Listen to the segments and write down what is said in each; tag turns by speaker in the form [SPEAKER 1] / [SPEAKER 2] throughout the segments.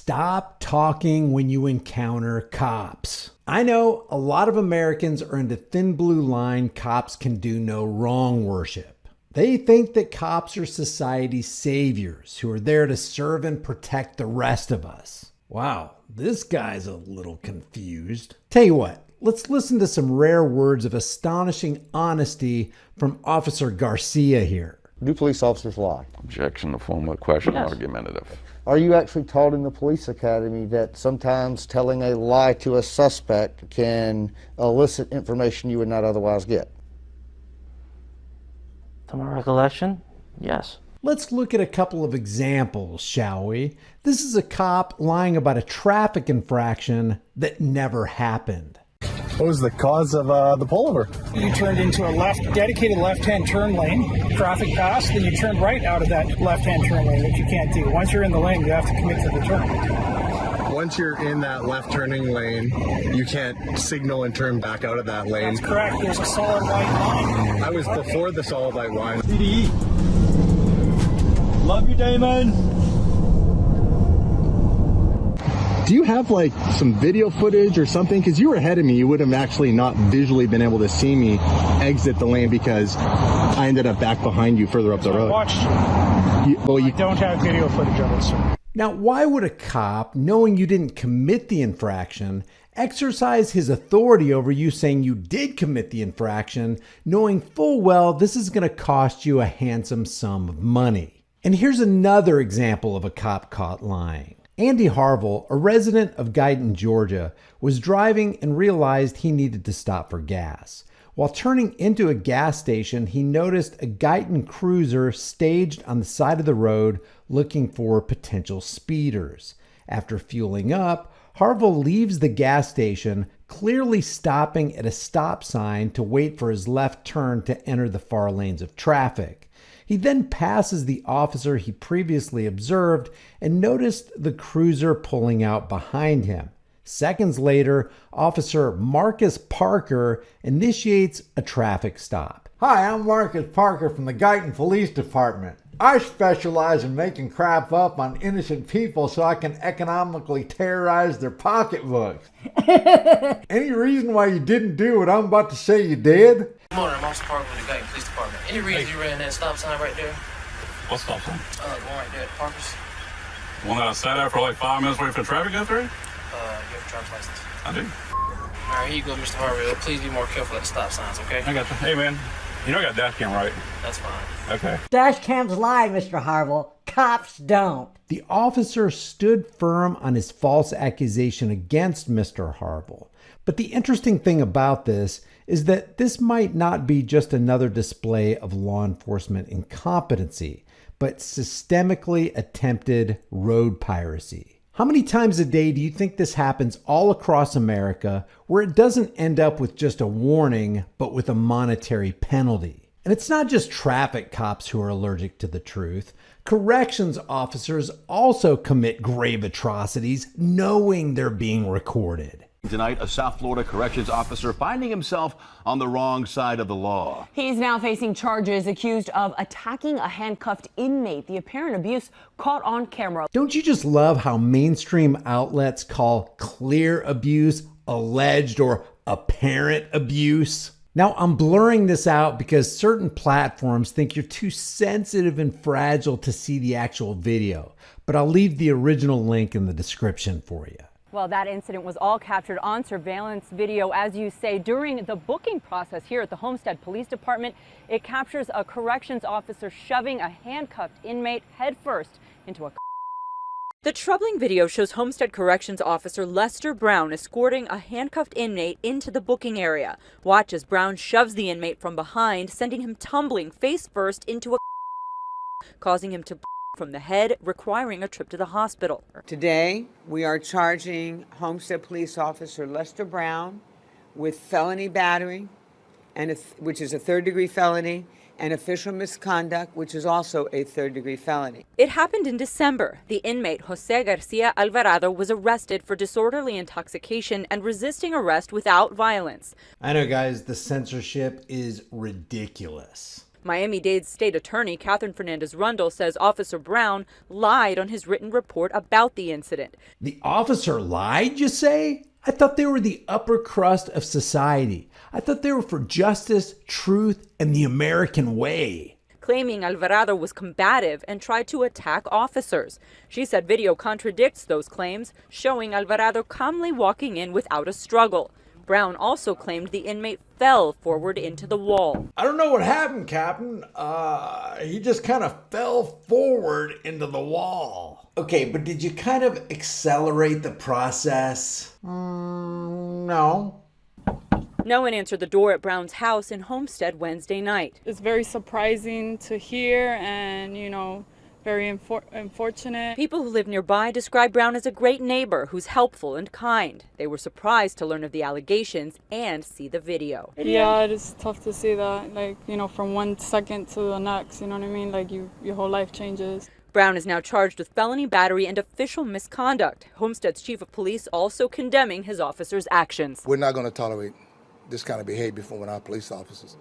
[SPEAKER 1] stop talking when you encounter cops. I know a lot of Americans are into thin blue line cops can do no wrong worship. They think that cops are society's saviors who are there to serve and protect the rest of us. Wow, this guy's a little confused. Tell you what, let's listen to some rare words of astonishing honesty from Officer Garcia here.
[SPEAKER 2] Do police officers lie?
[SPEAKER 3] Objection to form of question,
[SPEAKER 4] Yes.
[SPEAKER 3] argumentative.
[SPEAKER 2] Are you actually taught in the police academy that sometimes telling a lie to a suspect can elicit information you would not otherwise get?
[SPEAKER 4] To my recollection, yes.
[SPEAKER 1] Let's look at a couple of examples, shall we? This is a cop lying about a traffic infraction that never happened.
[SPEAKER 5] What was the cause of the pullover?
[SPEAKER 6] You turned into a dedicated left-hand turn lane, traffic passed, then you turned right out of that left-hand turn lane, which you can't do. Once you're in the lane, you have to commit to the turn.
[SPEAKER 5] Once you're in that left turning lane, you can't signal and turn back out of that lane.
[SPEAKER 6] That's correct. There's a solid white line.
[SPEAKER 5] I was before the solid light line.
[SPEAKER 7] CDE. Love you, Damon.
[SPEAKER 5] Do you have like some video footage or something? Because you were ahead of me, you would have actually not visually been able to see me exit the lane because I ended up back behind you further up the road.
[SPEAKER 6] Watched.
[SPEAKER 5] You
[SPEAKER 6] I don't have video footage of it, sir.
[SPEAKER 1] Now, why would a cop, knowing you didn't commit the infraction, exercise his authority over you saying you did commit the infraction, knowing full well this is going to cost you a handsome sum of money? And here's another example of a cop caught lying. Andy Harville, a resident of Guyton, Georgia, was driving and realized he needed to stop for gas. While turning into a gas station, he noticed a Guyton cruiser staged on the side of the road looking for potential speeders. After fueling up, Harville leaves the gas station, clearly stopping at a stop sign to wait for his left turn to enter the far lanes of traffic. He then passes the officer he previously observed and noticed the cruiser pulling out behind him. Seconds later, Officer Marcus Parker initiates a traffic stop.
[SPEAKER 8] Hi, I'm Marcus Parker from the Guyton Police Department. I specialize in making crap up on innocent people so I can economically terrorize their pocketbooks. Any reason why you didn't do what I'm about to say you did?
[SPEAKER 9] Good morning, I'm Officer Parker with the Guyton Police Department. Any reason you ran that stop sign right there?
[SPEAKER 7] What stop sign?
[SPEAKER 9] The one right there at Parker's.
[SPEAKER 7] One that I sat out for like 5 minutes waiting for traffic to go through?
[SPEAKER 9] You have a driver's license.
[SPEAKER 7] I do.
[SPEAKER 9] All right, here you go, Mr. Harville. Please be more careful at the stop signs, okay?
[SPEAKER 7] I got you. Hey, man. You know I got dash cam, right?
[SPEAKER 9] That's fine.
[SPEAKER 7] Okay.
[SPEAKER 10] Dash cams lie, Mr. Harville. Cops don't.
[SPEAKER 1] The officer stood firm on his false accusation against Mr. Harville. But the interesting thing about this is that this might not be just another display of law enforcement incompetency, but systemically attempted road piracy. How many times a day do you think this happens all across America where it doesn't end up with just a warning, but with a monetary penalty? And it's not just traffic cops who are allergic to the truth. Corrections officers also commit grave atrocities knowing they're being recorded.
[SPEAKER 11] Tonight, a South Florida corrections officer finding himself on the wrong side of the law.
[SPEAKER 12] He's now facing charges accused of attacking a handcuffed inmate. The apparent abuse caught on camera.
[SPEAKER 1] Don't you just love how mainstream outlets call clear abuse alleged or apparent abuse? Now, I'm blurring this out because certain platforms think you're too sensitive and fragile to see the actual video, but I'll leave the original link in the description for you.
[SPEAKER 12] Well, that incident was all captured on surveillance video, as you say, during the booking process here at the Homestead Police Department. It captures a corrections officer shoving a handcuffed inmate headfirst into a car.
[SPEAKER 13] The troubling video shows Homestead Corrections Officer Lester Brown escorting a handcuffed inmate into the booking area. Watch as Brown shoves the inmate from behind, sending him tumbling face first into a causing him to from the head, requiring a trip to the hospital.
[SPEAKER 14] Today, we are charging Homestead Police Officer Lester Brown with felony battery, which is a third-degree felony, and official misconduct, which is also a third-degree felony.
[SPEAKER 13] It happened in December. The inmate, Jose Garcia Alvarado, was arrested for disorderly intoxication and resisting arrest without violence.
[SPEAKER 1] I know, guys, the censorship is ridiculous.
[SPEAKER 13] Miami-Dade State Attorney Catherine Fernandez-Rundle says Officer Brown lied on his written report about the incident.
[SPEAKER 1] The officer lied, you say? I thought they were the upper crust of society. I thought they were for justice, truth, and the American way.
[SPEAKER 13] Claiming Alvarado was combative and tried to attack officers. She said video contradicts those claims, showing Alvarado calmly walking in without a struggle. Brown also claimed the inmate fell forward into the wall.
[SPEAKER 8] I don't know what happened, Captain. He just kind of fell forward into the wall.
[SPEAKER 1] Okay, but did you kind of accelerate the process?
[SPEAKER 8] No.
[SPEAKER 13] No one answered the door at Brown's house in Homestead Wednesday night.
[SPEAKER 15] It's very surprising to hear and, very unfortunate.
[SPEAKER 13] People who live nearby describe Brown as a great neighbor who's helpful and kind. They were surprised to learn of the allegations and see the video.
[SPEAKER 15] Yeah, it is tough to see that, from 1 second to the next, you know what I mean? Your whole life changes.
[SPEAKER 13] Brown is now charged with felony battery and official misconduct. Homestead's chief of police also condemning his officers' actions.
[SPEAKER 16] We're not going to tolerate this kind of behavior from our police officers.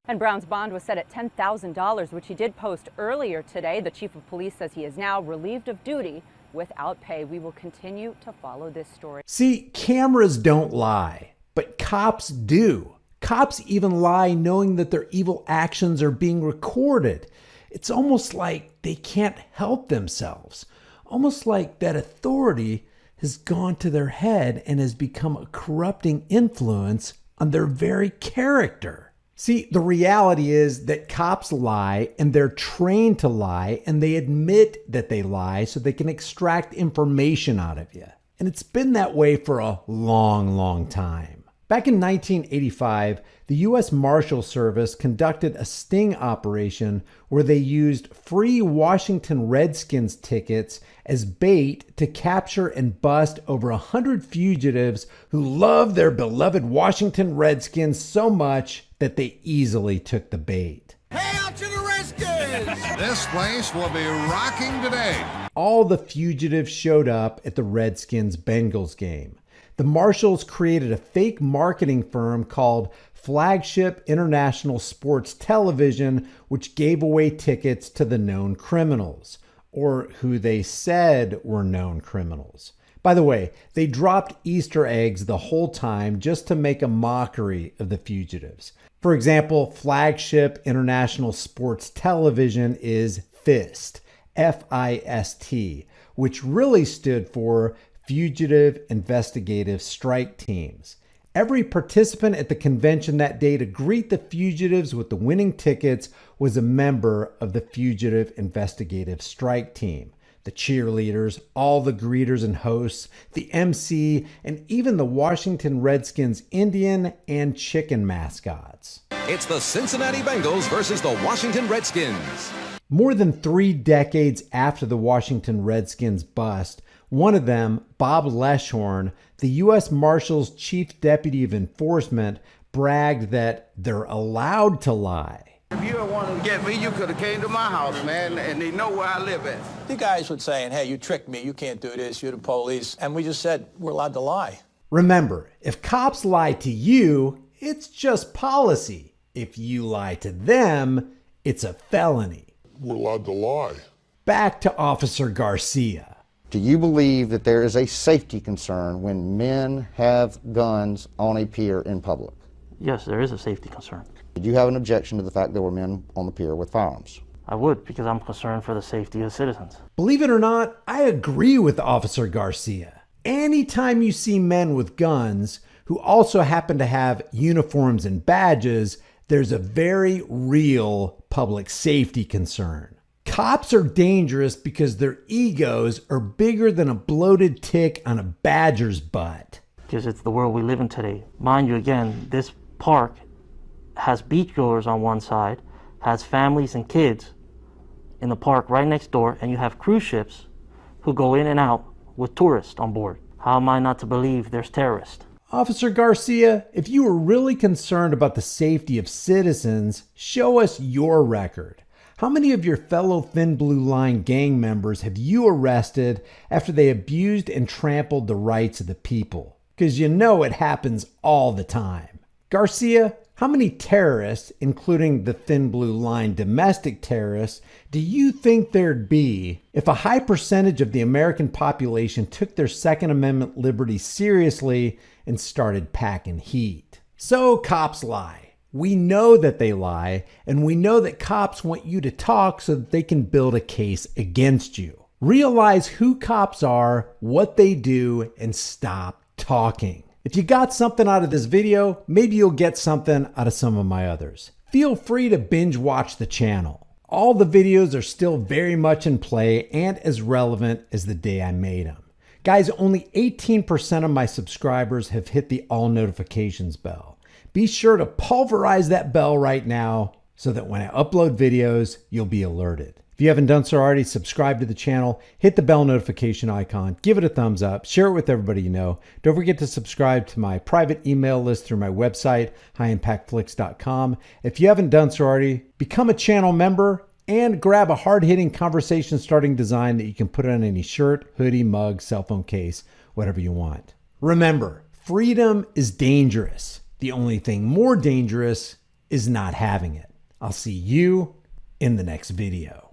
[SPEAKER 12] And Brown's bond was set at $10,000, which he did post earlier today. The chief of police says he is now relieved of duty without pay. We will continue to follow this story.
[SPEAKER 1] See, cameras don't lie, but cops do. Cops even lie knowing that their evil actions are being recorded. It's almost like they can't help themselves. Almost like that authority has gone to their head and has become a corrupting influence on their very character. See, the reality is that cops lie and they're trained to lie and they admit that they lie so they can extract information out of you. And it's been that way for a long, long time. Back in 1985, the U.S. Marshal Service conducted a sting operation where they used free Washington Redskins tickets as bait to capture and bust over 100 fugitives who loved their beloved Washington Redskins so much that they easily took the bait.
[SPEAKER 17] Hey, out to the Redskins! This place will be rocking today.
[SPEAKER 1] All the fugitives showed up at the Redskins-Bengals game. The Marshals created a fake marketing firm called Flagship International Sports Television, which gave away tickets to the known criminals, or who they said were known criminals. By the way, they dropped Easter eggs the whole time just to make a mockery of the fugitives. For example, Flagship International Sports Television is FIST, F-I-S-T, which really stood for Fugitive Investigative Strike Teams. Every participant at the convention that day to greet the fugitives with the winning tickets was a member of the Fugitive Investigative Strike Team. The cheerleaders, all the greeters and hosts, the MC, and even the Washington Redskins Indian and chicken mascots.
[SPEAKER 18] It's the Cincinnati Bengals versus the Washington Redskins.
[SPEAKER 1] More than 3 decades after the Washington Redskins bust, one of them, Bob Leschhorn, the U.S. Marshals Chief Deputy of Enforcement, bragged that they're allowed to lie.
[SPEAKER 19] If you wanted to get me, you could have came to my house, man, and they know where I live at.
[SPEAKER 20] The guys were saying, hey, you tricked me, you can't do this, you're the police. And we just said, we're allowed to lie.
[SPEAKER 1] Remember, if cops lie to you, it's just policy. If you lie to them, it's a felony.
[SPEAKER 21] We're allowed to lie.
[SPEAKER 1] Back to Officer Garcia.
[SPEAKER 2] Do you believe that there is a safety concern when men have guns on a pier in public?
[SPEAKER 4] Yes, there is a safety concern.
[SPEAKER 2] Did you have an objection to the fact there were men on the pier with firearms?
[SPEAKER 4] I would, because I'm concerned for the safety of citizens.
[SPEAKER 1] Believe it or not, I agree with Officer Garcia. Anytime you see men with guns who also happen to have uniforms and badges, there's a very real public safety concern. Cops are dangerous because their egos are bigger than a bloated tick on a badger's butt.
[SPEAKER 4] Because it's the world we live in today. Mind you, again, this park has beachgoers on one side, has families and kids in the park right next door, and you have cruise ships who go in and out with tourists on board. How am I not to believe there's terrorists?
[SPEAKER 1] Officer Garcia, if you were really concerned about the safety of citizens, show us your record. How many of your fellow Thin Blue Line gang members have you arrested after they abused and trampled the rights of the people? Because you know it happens all the time. Garcia, How many terrorists, including the thin blue line domestic terrorists, do you think there'd be if a high percentage of the American population took their Second Amendment liberty seriously and started packing heat? So cops lie. We know that they lie, and we know that cops want you to talk so that they can build a case against you. Realize who cops are, what they do, and stop talking. If you got something out of this video, maybe you'll get something out of some of my others. Feel free to binge watch the channel. All the videos are still very much in play and as relevant as the day I made them. Guys, only 18% of my subscribers have hit the all notifications bell. Be sure to pulverize that bell right now so that when I upload videos, you'll be alerted. If you haven't done so already, subscribe to the channel, hit the bell notification icon, give it a thumbs up, share it with everybody you know. Don't forget to subscribe to my private email list through my website, highimpactflix.com. If you haven't done so already, become a channel member and grab a hard-hitting conversation-starting design that you can put on any shirt, hoodie, mug, cell phone case, whatever you want. Remember, freedom is dangerous. The only thing more dangerous is not having it. I'll see you in the next video.